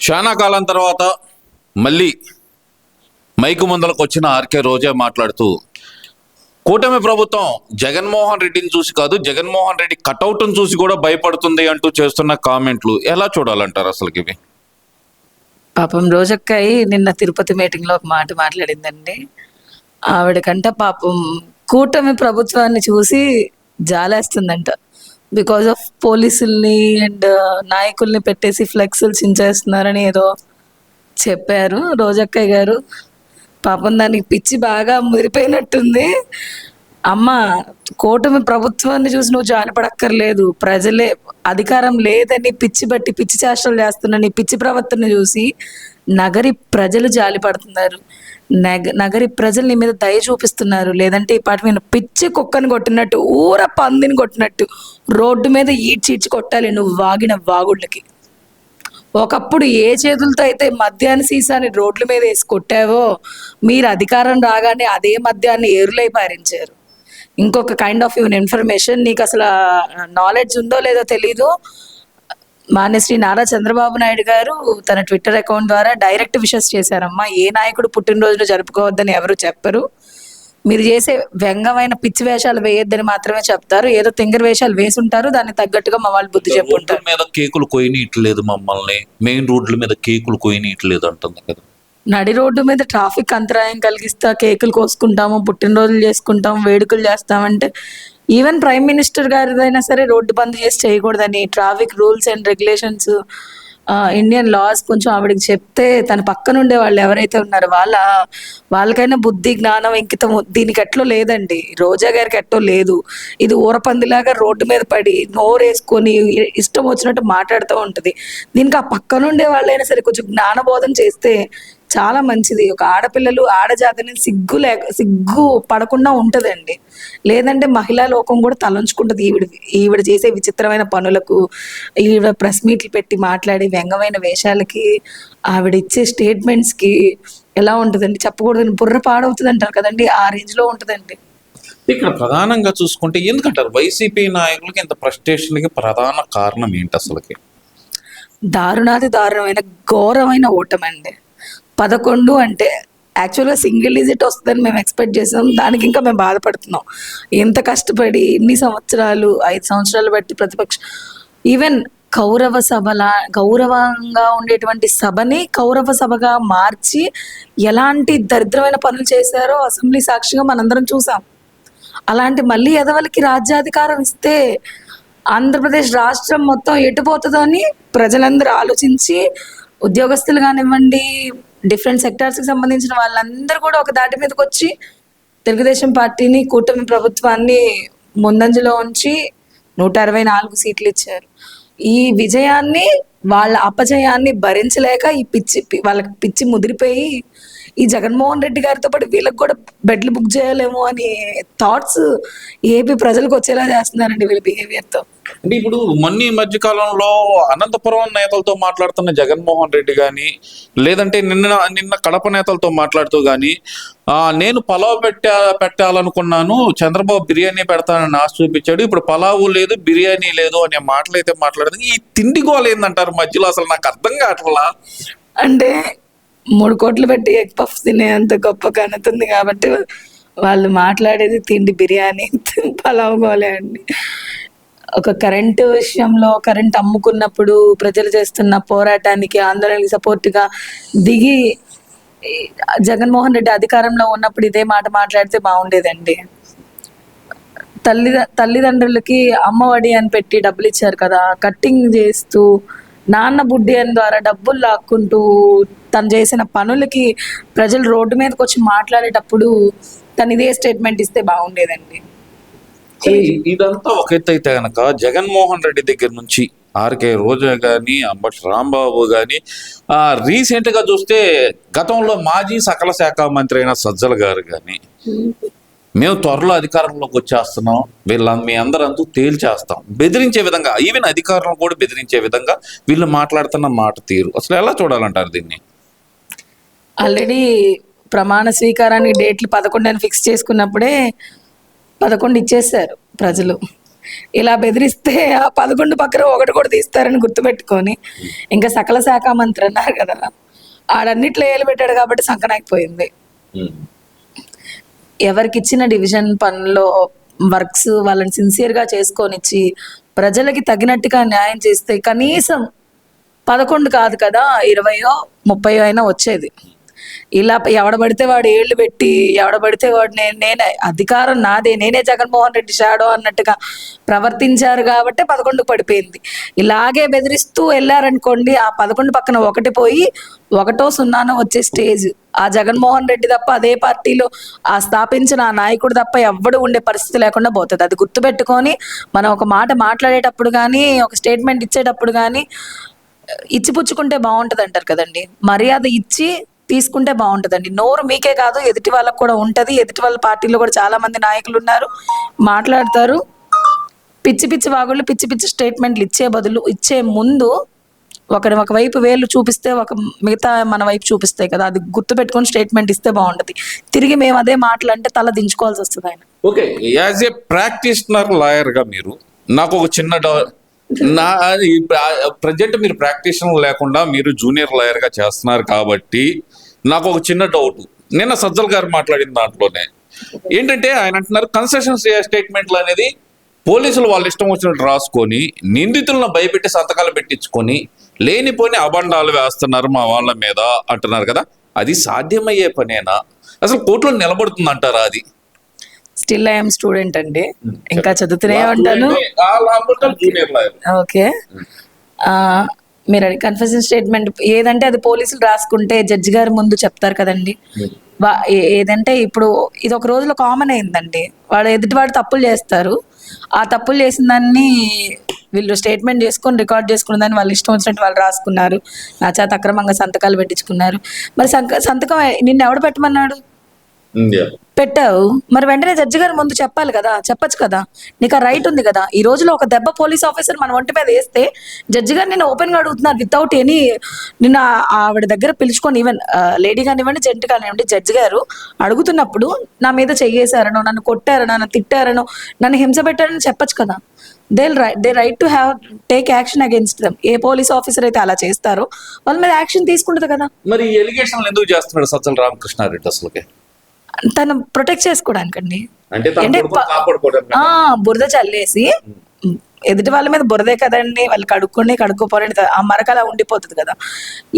చాలా కాలం తర్వాత మళ్ళీ మైకు ముందరకు వచ్చిన ఆర్కే రోజా మాట్లాడుతూ కూటమి ప్రభుత్వం జగన్మోహన్ రెడ్డిని చూసి కాదు, జగన్మోహన్ రెడ్డి కటౌట్ను చూసి కూడా భయపడుతుంది అంటూ చేస్తున్న కామెంట్లు ఎలా చూడాలంటారు అసలుకి ఇవి? పాపం రోజక్కయ్య నిన్న తిరుపతి మీటింగ్లో ఒక మాట మాట్లాడిందండి. ఆవిడకంట పాపం కూటమి ప్రభుత్వాన్ని చూసి జాలేస్తుందంట. బికాజ్ ఆఫ్ పోలీసుల్ని అండ్ నాయకుల్ని పెట్టేసి ఫ్లెక్స్లు చించేస్తున్నారని ఏదో చెప్పారు రోజక్కయ్య గారు. పాపం దానికి పిచ్చి బాగా ముదిరిపోయినట్టుంది. అమ్మ, కూటమి ప్రభుత్వాన్ని చూసి నువ్వు జాలిపడక్కర్లేదు. ప్రజలే అధికారం లేదని పిచ్చి బట్టి పిచ్చి చేష్టలు చేస్తున్న నీ పిచ్చి ప్రవర్తన చూసి నగరి ప్రజలు జాలిపడుతున్నారు. నగరి ప్రజలు నీ మీద దయ చూపిస్తున్నారు. లేదంటే ఈ పాటి మీద పిచ్చి కుక్కని కొట్టినట్టు, ఊర పందిని కొట్టినట్టు రోడ్డు మీద ఈడ్చి కొట్టాలి నువ్వు వాగిన వాగుళ్ళకి. ఒకప్పుడు ఏ చేతులతో అయితే మద్యాన్ని సీసాని రోడ్ల మీద వేసి కొట్టావో, మీరు అధికారం రాగానే అదే మద్యాన్ని ఏరులై పారించారు. ఇంకొక కైండ్ ఆఫ్ ఇన్ఫర్మేషన్, నీకు అసలు నాలెడ్జ్ ఉందో లేదో తెలీదు. మాన్యశ్రీ నారా చంద్రబాబు నాయుడు గారు తన ట్విట్టర్ అకౌంట్ ద్వారా డైరెక్ట్ విషెస్ చేశారమ్మా. ఏ నాయకుడు పుట్టినరోజులు జరుపుకోవద్దని ఎవరు చెప్పరు. మీరు చేసే వ్యంగమైన పిచ్చి వేషాలు వేయొద్దని మాత్రమే చెప్తారు. ఏదో తింగర వేషాలు వేసుంటారు, దానికి తగ్గట్టుగా మా వాళ్ళు బుద్ధి చెప్పుంటారు. మీద కేకులు కొయ్యనీయట్లేదు మమ్మల్ని, మెయిన్ రోడ్ల మీద కేకులు కొయ్యనీయట్లేదు అంటుంది కదా. నడి రోడ్డు మీద ట్రాఫిక్ అంతరాయం కలిగిస్తా కేకులు కోసుకుంటాము, పుట్టినరోజులు చేసుకుంటాము, వేడుకలు చేస్తామంటే ఈవెన్ ప్రైమ్ మినిస్టర్ గారిదైనా సరే రోడ్డు బంద్ చేసి చేయకూడదని traffic rules and regulations, Indian loss కొంచెం ఆవిడకి చెప్తే తన పక్కన ఉండే వాళ్ళు ఎవరైతే ఉన్నారో వాళ్ళకైనా బుద్ధి జ్ఞానం ఇంకితం దీనికి ఎట్లో లేదండి. రోజా గారికి ఎట్టో లేదు. ఇది ఊరపందిలాగా రోడ్డు మీద పడి నోరేసుకొని ఇష్టం వచ్చినట్టు మాట్లాడుతూ ఉంటుంది. దీనికి ఆ పక్కన ఉండే వాళ్ళైనా సరే కొంచెం జ్ఞానబోధం చేస్తే చాలా మంచిది. ఒక ఆడపిల్లలు ఆడజాతిని సిగ్గు పడకుండా ఉంటుందండి. లేదంటే మహిళా లోకం కూడా తలంచుకుంటుంది ఈవిడ చేసే విచిత్రమైన పనులకు, ఈవిడ ప్రెస్ మీట్లు పెట్టి మాట్లాడే వ్యంగమైన వేషాలకి, ఆవిడ ఇచ్చే స్టేట్మెంట్స్కి ఎలా ఉంటుందండి చెప్పకూడదని బుర్ర పాడవుతుంది అంటారు కదండి, ఆ రేంజ్లో ఉంటుందండి. ఇక్కడ ప్రధానంగా చూసుకుంటే ఎందుకంటారు వైసీపీ నాయకులకి ఇంత ఫ్రస్ట్రేషన్కి ప్రధాన కారణం ఏంటి అసలుకి? దారుణాది దారుణమైన ఘోరమైన ఓటమండి. 11 అంటే యాక్చువల్గా సింగిల్ డిజిట్ వస్తుందని మేము ఎక్స్పెక్ట్ చేసాం. దానికి ఇంకా మేము బాధపడుతున్నాం. ఎంత కష్టపడి ఇన్ని సంవత్సరాలు, 5 సంవత్సరాలు బట్టి ప్రతిపక్ష ఈవెన్ గౌరవంగా ఉండేటువంటి సభని కౌరవ సభగా మార్చి ఎలాంటి దరిద్రమైన పనులు చేశారో అసెంబ్లీ సాక్షిగా మనందరం చూసాం. అలాంటి మళ్ళీ ఎదవలకి రాజ్యాధికారం ఇస్తే ఆంధ్రప్రదేశ్ రాష్ట్రం మొత్తం ఎటుపోతుందో అని ప్రజలందరూ ఆలోచించి, ఉద్యోగస్తులు కానివ్వండి, డిఫరెంట్ సెక్టార్స్కి సంబంధించిన వాళ్ళందరూ కూడా ఒక దాటి మీదకి వచ్చి తెలుగుదేశం పార్టీని, కూటమి ప్రభుత్వాన్ని ముందంజలో ఉంచి 164 సీట్లు ఇచ్చారు. ఈ విజయాన్ని, వాళ్ళ అపజయాన్ని భరించలేక వాళ్ళకి పిచ్చి ముదిరిపోయి ఈ జగన్మోహన్ రెడ్డి గారితో పాటు వీళ్ళకి కూడా బెడ్లు బుక్ చేయాలేమో అని థాట్స్ ఏపీ ప్రజలకు వచ్చేలా చేస్తున్నారండి వీళ్ళ బిహేవియర్తో. అంటే ఇప్పుడు మొన్న మధ్యకాలంలో అనంతపురం నేతలతో మాట్లాడుతున్న జగన్మోహన్ రెడ్డి కానీ, లేదంటే నిన్న కడప నేతలతో మాట్లాడుతూ కానీ, నేను పలావ్ పెట్టాలనుకున్నాను, చంద్రబాబు బిర్యానీ పెడతానని ఆశ చూపించాడు, ఇప్పుడు పలావు లేదు బిర్యానీ లేదు అనే మాటలు అయితే మాట్లాడదు. ఈ తిండి గోలు ఏందంటారు మధ్యలో? అసలు నాకు అర్థం కావట్లా. అంటే 3 కోట్లు పెట్టి ఎగ్ పఫ్ తినే అంత గొప్ప ఘనత ఉంది కాబట్టి వాళ్ళు మాట్లాడేది తిండి, బిర్యానీ, పలావ్ గోలే అండి. ఒక కరెంటు విషయంలో, కరెంట్ అమ్ముకున్నప్పుడు ప్రజలు చేస్తున్న పోరాటానికి, ఆందోళనకి సపోర్ట్గా దిగి జగన్మోహన్ రెడ్డి అధికారంలో ఉన్నప్పుడు ఇదే మాట మాట్లాడితే బాగుండేదండి. తల్లిదండ్రులకి అమ్మఒడి అని పెట్టి డబ్బులు ఇచ్చారు కదా, కట్టింగ్ చేస్తూ నాన్న బుడ్డి అని ద్వారా డబ్బులు లాక్కుంటూ తను చేసిన పనులకి ప్రజలు రోడ్డు మీదకి వచ్చి మాట్లాడేటప్పుడు తను ఇదే స్టేట్మెంట్ ఇస్తే బాగుండేదండి. ఇదంతా ఒక ఎత్తు అయితే కనుక జగన్మోహన్ రెడ్డి దగ్గర నుంచి ఆర్కే రోజా కానీ, అంబటి రాంబాబు కానీ, రీసెంట్గా చూస్తే గతంలో మాజీ సకల శాఖ మంత్రి అయిన సజ్జల గారు కానీ, మేము త్వరలో అధికారంలోకి వచ్చేస్తున్నాం, మీ అందరంతా తేల్చేస్తాం, బెదిరించే విధంగా, ఈవెన్ అధికారులను కూడా బెదిరించే విధంగా వీళ్ళు మాట్లాడుతున్న మాట తీరు అసలు ఎలా చూడాలంటారు దీన్ని? ఆల్రెడీ ప్రమాణ స్వీకారానికి డేట్లు 11 అని ఫిక్స్ చేసుకున్నప్పుడే 11 ఇచ్చేసారు ప్రజలు. ఇలా బెదిరిస్తే ఆ 11 పక్కన ఒకటి కూడా తీస్తారని గుర్తుపెట్టుకొని, ఇంకా సకల శాఖ మంత్రి అన్నారు కదా, ఆడన్నిట్లో ఏలు పెట్టాడు కాబట్టి సంకనాకపోయింది. ఎవరికి ఇచ్చిన డివిజన్ పనుల్లో వర్క్స్ వాళ్ళని సిన్సియర్గా చేసుకొనిచ్చి ప్రజలకి తగినట్టుగా న్యాయం చేస్తే కనీసం 11 కాదు కదా 20 30 అయినా వచ్చేది. ఇలా ఎవడబడితే వాడు ఏళ్ళు పెట్టి ఎవడబడితే వాడు నేనే అధికారం నాదే, నేనే జగన్మోహన్ రెడ్డి షాడో అన్నట్టుగా ప్రవర్తించారు కాబట్టి 11 పడిపోయింది. ఇలాగే బెదిరిస్తూ వెళ్ళారనుకోండి, ఆ 11 పక్కన ఒకటి పోయి 1 0 వచ్చే స్టేజ్ ఆ జగన్మోహన్ రెడ్డి తప్ప అదే పార్టీలో ఆ స్థాపించిన ఆ నాయకుడు తప్ప ఎవ్వడు ఉండే పరిస్థితి లేకుండా పోతుంది. అది గుర్తుపెట్టుకొని మనం ఒక మాట మాట్లాడేటప్పుడు కానీ ఒక స్టేట్మెంట్ ఇచ్చేటప్పుడు కానీ ఇచ్చిపుచ్చుకుంటే బాగుంటుంది అంటారు కదండి, మర్యాద ఇచ్చి తీసుకుంటే బాగుంటుందండి. నోరు మీకే కాదు ఎదుటి వాళ్ళకు కూడా ఉంటుంది. ఎదుటి వాళ్ళ పార్టీలో కూడా చాలా మంది నాయకులు ఉన్నారు, మాట్లాడతారు. పిచ్చి పిచ్చి వాగుళ్ళు పిచ్చి పిచ్చి స్టేట్మెంట్లు ఇచ్చే ముందు ఒక వైపు వేలు చూపిస్తే మిగతా మన వైపు చూపిస్తాయి కదా, అది గుర్తుపెట్టుకొని స్టేట్మెంట్ ఇస్తే బాగుంటుంది. తిరిగి మేము అదే మాటలంటే తల దించుకోవాల్సి వస్తుంది ఆయన. ఓకే, యాజ్ ఏ ప్రాక్టీషనర్ లాయర్గా మీరు నాకు ఒక చిన్న ప్రజెంట్ మీరు ప్రాక్టీషనర్ లేకుండా మీరు జూనియర్ లాయర్గా చేస్తున్నారు కాబట్టి నాకు ఒక చిన్న డౌట్. నిన్న సజ్జల్ గారు మాట్లాడిన దాంట్లోనే ఏంటంటే ఆయన అంటున్నారు కన్సెషన్ స్టేట్మెంట్లు అనేది పోలీసులు వాళ్ళ ఇష్టం వచ్చినట్టు రాసుకొని నిందితులను భయపెట్టి సంతకాలు పెట్టించుకొని లేనిపోని అబండాలు వేస్తున్నారు మా వాళ్ళ మీద అంటున్నారు కదా, అది సాధ్యమయ్యే పనేనా? అసలు కోర్టులో నిలబడుతుంది అంటారా? అది స్టిల్ ఐఎమ్ స్టూడెంట్ అండి, ఇంకా చదువుతూనే ఉంటాను. ఓకే, మీరు కన్ఫెషన్ స్టేట్మెంట్ ఏదంటే అది పోలీసులు రాసుకుంటే జడ్జి గారి ముందు చెప్తారు కదండి. ఏదంటే ఇప్పుడు ఇది ఒక రోజులో కామన్ అయిందండి, వాడు ఎదుటివాడు తప్పులు చేస్తారు, ఆ తప్పులు చేసిన దాన్ని వీళ్ళు స్టేట్మెంట్ చేసుకొని రికార్డ్ చేసుకున్న దాన్ని వాళ్ళు ఇష్టం వచ్చినట్టు వాళ్ళు రాసుకున్నారు, నా చేత అక్రమంగా సంతకాలు పెట్టించుకున్నారు. మరి సంతకం నిన్ను ఎవడు పెట్టమన్నాడు? పెట్టావు, మరి వెంటనే జడ్జి గారి ముందు చెప్పాలి కదా, చెప్పచ్చు కదా, నీకు ఆ రైట్ ఉంది కదా. ఈ రోజులో ఒక దెబ్బ పోలీస్ ఆఫీసర్ మన ఒంటి మీద వేస్తే జడ్జి గారు నిన్ను ఓపెన్ గా అడుగుతున్నారు వితౌట్ ఎనీ, నిన్న ఆవిడ దగ్గర పిలుచుకొని ఈవెన్ లేడీ కానివ్వండి జెంట్ కానివ్వండి జడ్జి గారు అడుగుతున్నప్పుడు నా మీద చెయ్యేశారనో నన్ను కొట్టారనో నన్ను తిట్టారనో నన్ను హింస పెట్టారని చెప్పచ్చు కదా. They right to have take action against them. A police officer అయితే అలా చేస్తారో వాళ్ళ మీద యాక్షన్ తీసుకుంటుంది కదా. మరి ఎలిగేషన్లు ఎందుకు చేస్తున్నాడు సజ్జల రామకృష్ణారెడ్డి? అసలుకే తను ప్రొటెక్ట్ చేసుకోవడానికండి, అంటే బురద చల్లేసి ఎదుటి వాళ్ళ మీద బురదే కదండి, వాళ్ళు కడుక్కోపోరండి, ఆ మరక అలా ఉండిపోతుంది కదా.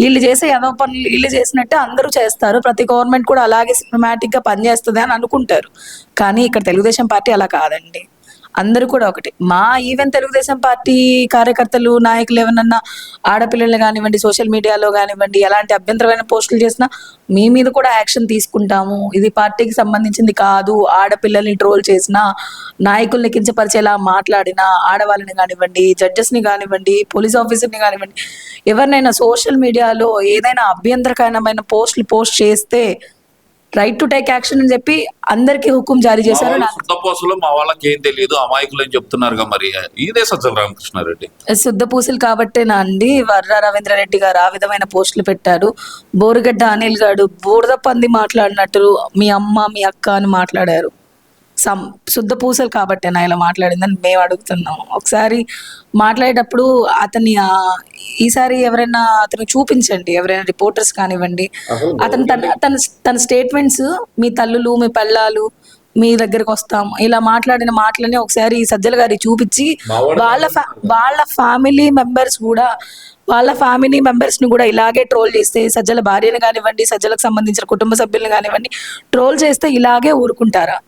వీళ్ళు చేసే ఏదో పనులు వీళ్ళు చేసినట్టే అందరూ చేస్తారు, ప్రతి గవర్నమెంట్ కూడా అలాగే సిస్టమాటిక్ గా పనిచేస్తుంది అని అనుకుంటారు. కానీ ఇక్కడ తెలుగుదేశం పార్టీ అలా కాదండి, అందరూ కూడా ఒకటి. మా ఈవెన్ తెలుగుదేశం పార్టీ కార్యకర్తలు నాయకులు ఏమన్నా ఆడపిల్లలు కానివ్వండి సోషల్ మీడియాలో కానివ్వండి ఎలాంటి అభ్యంతరమైన పోస్టులు చేసినా మీ మీద కూడా యాక్షన్ తీసుకుంటాము, ఇది పార్టీకి సంబంధించింది కాదు, ఆడపిల్లల్ని ట్రోల్ చేసినా నాయకుల్ని కించపరిచేలా మాట్లాడినా ఆడవాళ్ళని కానివ్వండి జడ్జెస్ని కానివ్వండి పోలీస్ ఆఫీసర్ని కానివ్వండి ఎవరినైనా సోషల్ మీడియాలో ఏదైనా అభ్యంతరకరమైన పోస్ట్ చేస్తే రైట్ టు టేక్ యాక్షన్ అని చెప్పి అందరికి హుకుం జారీ చేశారు. మా వాళ్ళకి ఏం తెలియదు అమాయకులు అని చెప్తున్నారు మరి ఇదే సజ్జల రామకృష్ణారెడ్డి శుద్ధ పూసలు కాబట్టేనా అండి వర్ర రవీంద్రారెడ్డి గారు ఆ విధమైన పోస్టులు పెట్టారు. బోరుగడ్డ అనిల్ గారు బూరద పంది మాట్లాడినట్టు మీ అమ్మ మీ అక్క అని మాట్లాడారు. శుద్ధ పూసలు కాబట్టేనా ఇలా మాట్లాడిందని మేము అడుగుతున్నాం. ఒకసారి మాట్లాడేటప్పుడు అతన్ని ఈసారి ఎవరైనా అతను చూపించండి, ఎవరైనా రిపోర్టర్స్ కానివ్వండి, అతను తన స్టేట్మెంట్స్ మీ తల్లులు మీ పెళ్ళాలు మీ దగ్గరకు వస్తాం ఇలా మాట్లాడిన మాటలని ఒకసారి సజ్జల గారి చూపించి వాళ్ళ ఫ్యామిలీ మెంబర్స్ కూడా వాళ్ళ ఫ్యామిలీ మెంబర్స్ ని కూడా ఇలాగే ట్రోల్ చేస్తే సజ్జల భార్యను కానివ్వండి సజ్జలకు సంబంధించిన కుటుంబ సభ్యులను కానివ్వండి ట్రోల్ చేస్తే ఇలాగే ఊరుకుంటారా?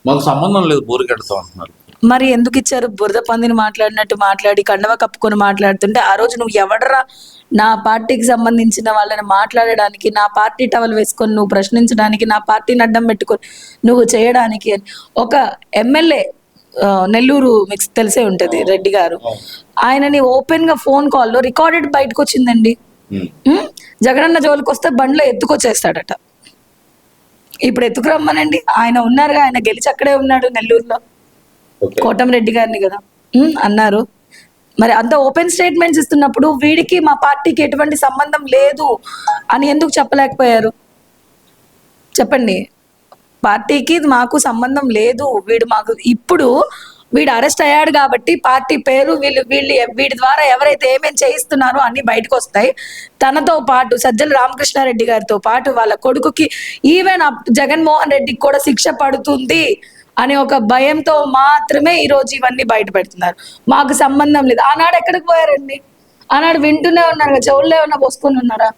మాకు సంబంధం లేదు బోరుగడ్డతో అంటున్నారు. మరి ఎందుకు ఇచ్చారు? బురద పందిని మాట్లాడినట్టు మాట్లాడి కండవ కప్పుకొని మాట్లాడుతుంటే ఆ రోజు నువ్వు ఎవడరా నా పార్టీకి సంబంధించిన వాళ్ళని మాట్లాడడానికి, నా పార్టీ టవల్ వేసుకొని నువ్వు ప్రశ్నించడానికి, నా పార్టీని అడ్డం పెట్టుకొని నువ్వు చేయడానికి ఒక ఎమ్మెల్యే నెల్లూరు మీకు తెలిసే ఉంటది రెడ్డి గారు, ఆయనని ఓపెన్ గా ఫోన్ కాల్లో రికార్డెడ్ బయటకు వచ్చిందండి. జగనన్న జోలికి వస్తే బండ్లో ఎత్తుకొచ్చేస్తాడట. ఇప్పుడు ఎత్తుకురమ్మనండి, ఆయన ఉన్నారుగా, ఆయన గెలిచి అక్కడే ఉన్నాడు నెల్లూరులో, కోటమిరెడ్డి గారిని కదా అన్నారు. మరి అంత ఓపెన్ స్టేట్మెంట్స్ ఇస్తున్నప్పుడు వీడికి మా పార్టీకి ఎటువంటి సంబంధం లేదు అని ఎందుకు చెప్పలేకపోయారు? చెప్పండి. పార్టీకి మాకు సంబంధం లేదు, వీడు మాకు ఇప్పుడు వీడు అరెస్ట్ అయ్యాడు కాబట్టి పార్టీ పేరు వీడి ద్వారా ఎవరైతే ఏమేమి చేయిస్తున్నారో అన్ని బయటకు వస్తాయి. తనతో పాటు సజ్జల రామకృష్ణారెడ్డి గారితో పాటు వాళ్ళ కొడుకుకి ఈవెన్ జగన్మోహన్ రెడ్డికి కూడా శిక్ష పడుతుంది అనే ఒక భయంతో మాత్రమే ఈ రోజు ఇవన్నీ బయట పెడుతున్నారు. మాకు సంబంధం లేదు. ఆనాడు ఎక్కడికి పోయారండి? ఆనాడు వింటూనే ఉన్నారు, చెవుల్లో ఏమన్నా పోసుకొని ఉన్నారా?